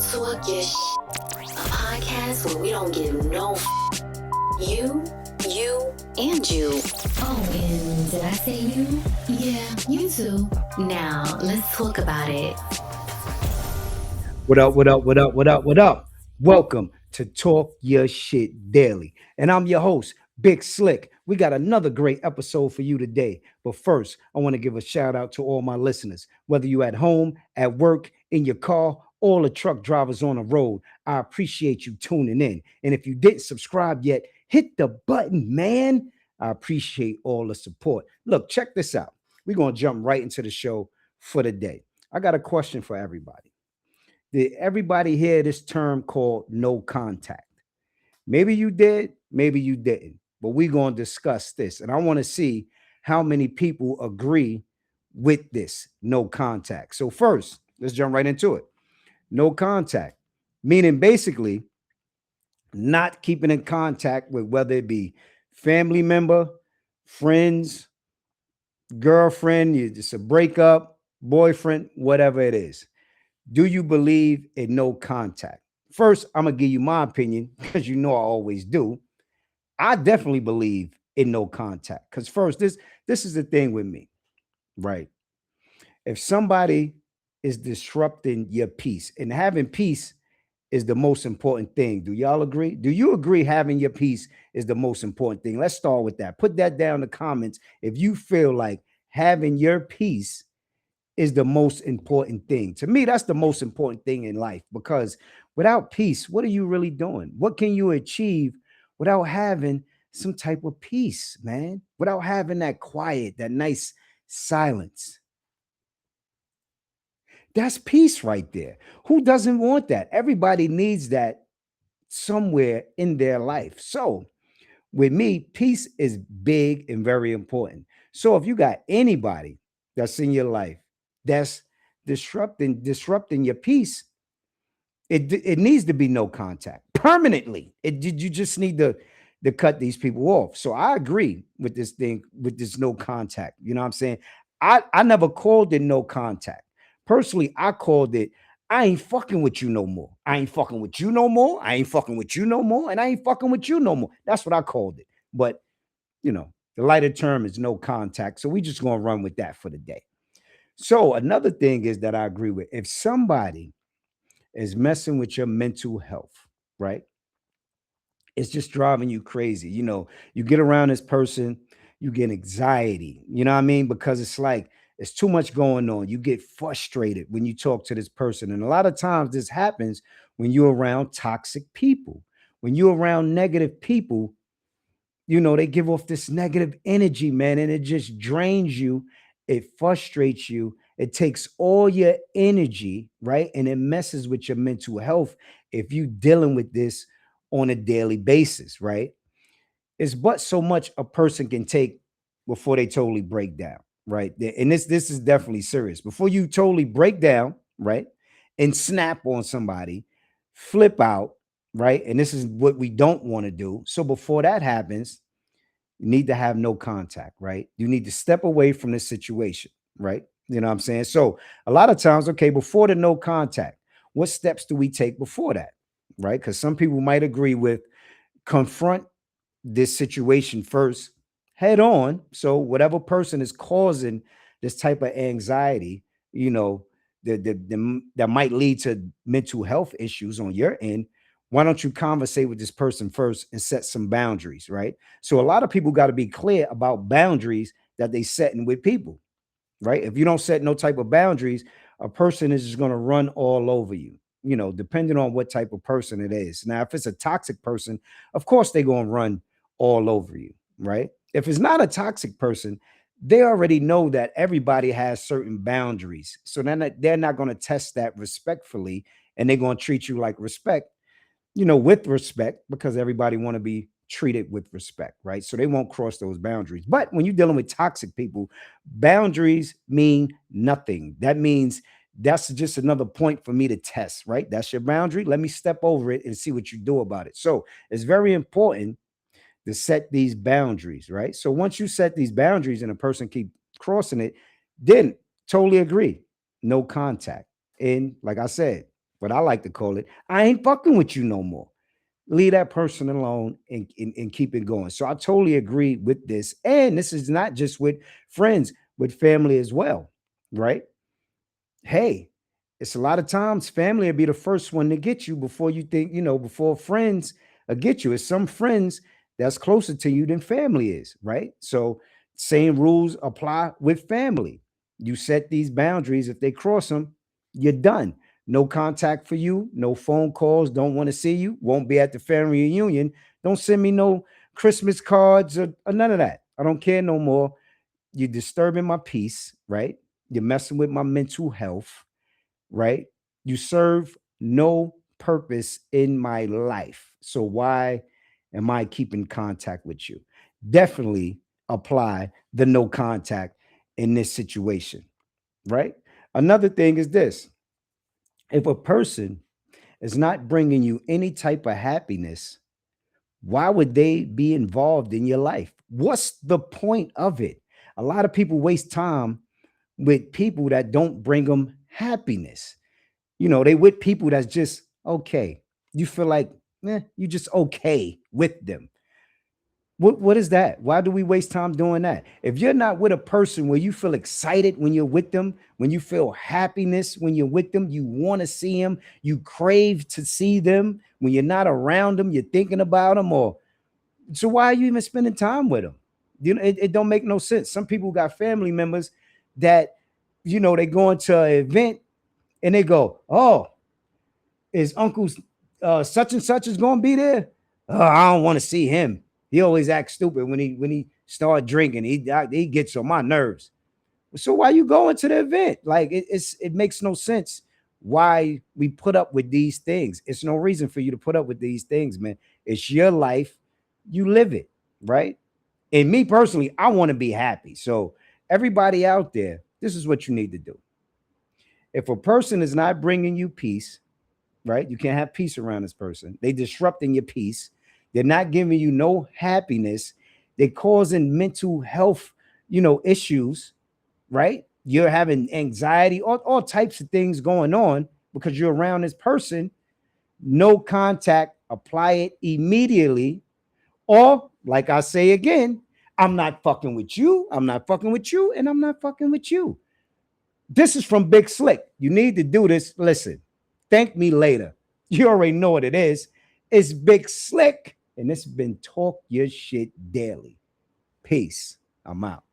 Talk Your a podcast where we don't give no you, and you. Oh, and did I say you? Yeah, you too. Now, let's talk about it. What up, what up, what up, what up, what up? Welcome to Talk Your Shit Daily. And I'm your host, Big Slick. We got another great episode for you today. But first, I want to give a shout out to all my listeners. Whether you're at home, at work, in your car, all the truck drivers on the road, I appreciate you tuning in. And if you didn't subscribe yet, hit the button, man. I appreciate all the support. Look, check this out. We're going to jump right into the show for the day. I got a question for everybody. Did everybody hear this term called no contact? Maybe you did, maybe you didn't. But we're going to discuss this. And I want to see how many people agree with this no contact. So, first, let's jump right into it. No contact, meaning basically not keeping in contact with whether it be family member, friends, girlfriend, it's a breakup, boyfriend, whatever it is. Do you believe in no contact? First, I'm gonna give you my opinion because you know I always do. I definitely believe in no contact. Because first, this is the thing with me, right? If somebody is disrupting your peace, and having peace is the most important thing. Do y'all agree? Do you agree having your peace is the most important thing? Let's start with that. Put that down in the comments if you feel like having your peace is the most important thing. To me, that's the most important thing in life because without peace, what are you really doing? What can you achieve without having some type of peace, man? Without having that quiet, that nice silence. That's peace right there. Who doesn't want that? Everybody needs that somewhere in their life. So, with me, peace is big and very important. So if you got anybody that's in your life that's disrupting your peace, it needs to be no contact permanently. You just need to cut these people off. So I agree with this thing with this no contact. You know what I'm saying? I never called it no contact. Personally, I called it I ain't fucking with you no more. I ain't fucking with you no more. I ain't fucking with you no more. And I ain't fucking with you no more. That's what I called it. But, the lighter term is no contact. So we just going to run with that for the day. So another thing is that I agree with. If somebody is messing with your mental health, right? It's just driving you crazy. You get around this person, you get anxiety. You know what I mean? Because it's like it's too much going on. You get frustrated when you talk to this person. And a lot of times this happens when you're around toxic people. When you're around negative people, they give off this negative energy, man, and it just drains you. It frustrates you. It takes all your energy, right? And it messes with your mental health if you dealing with this on a daily basis, right? It's but so much a person can take before they totally break down, right? And this is definitely serious. Before you totally break down, right? And snap on somebody, flip out, right? And this is what we don't want to do. So before that happens, you need to have no contact, right? You need to step away from this situation, right? You know what I'm saying? So a lot of times, okay, before the no contact, what steps do we take before that? Right? Because some people might agree with confront this situation first head on. So whatever person is causing this type of anxiety, that might lead to mental health issues on your end. Why don't you conversate with this person first and set some boundaries, right? So a lot of people got to be clear about boundaries that they setting with people, right? If you don't set no type of boundaries, a person is just going to run all over you, depending on what type of person it is. Now, if it's a toxic person, of course they're going to run all over you, right? If it's not a toxic person, they already know that everybody has certain boundaries. So then they're not going to test that respectfully and they're going to treat you like respect, with respect because everybody want to be treated with respect, right? So they won't cross those boundaries. But when you're dealing with toxic people, boundaries mean nothing. That means that's just another point for me to test, right? That's your boundary. Let me step over it and see what you do about it. So it's very important to set these boundaries, right? So once you set these boundaries and a person keep crossing it, then totally agree. No contact. And like I said, what I like to call it, I ain't fucking with you no more. Leave that person alone and keep it going. So I totally agree with this. And this is not just with friends, with family as well, right? Hey, it's a lot of times family will be the first one to get you before you think, before friends get you. It's some friends that's closer to you than family is, right? So, same rules apply with family. You set these boundaries. If they cross them, you're done. No contact for you, no phone calls, don't want to see you, won't be at the family reunion. Don't send me no Christmas cards or none of that. I don't care no more. You're disturbing my peace, right? You're messing with my mental health, right? You serve no purpose in my life. So why am I keeping contact with you? Definitely apply the no contact in this situation, right? Another thing is this: if a person is not bringing you any type of happiness, why would they be involved in your life? What's the point of it? A lot of people waste time with people that don't bring them happiness. They with people that's just okay. You feel like, you just okay with them. What is that? Why do we waste time doing that? If you're not with a person where you feel excited when you're with them, when you feel happiness when you're with them, you want to see them, you crave to see them. When you're not around them, you're thinking about them. Or so why are you even spending time with them? It don't make no sense. Some people got family members that, they go into an event and they go, "Oh, is Uncle's such and such is going to be there? Oh, I don't want to see him. He always acts stupid when he start drinking. He gets on my nerves." So why you going to the event? Like it makes no sense why we put up with these things. It's no reason for you to put up with these things, man. It's your life. You live it, right? And me personally, I want to be happy. So everybody out there, this is what you need to do. If a person is not bringing you peace, right? You can't have peace around this person. They disrupting your peace. They're not giving you no happiness. They're causing mental health, issues, right? You're having anxiety, all types of things going on because you're around this person. No contact, apply it immediately. Or, like I say again, I'm not fucking with you. I'm not fucking with you, and I'm not fucking with you. This is from Big Slick. You need to do this. Listen, thank me later. You already know what it is. It's Big Slick, and it's been Talk Your Shit Daily. Peace. I'm out.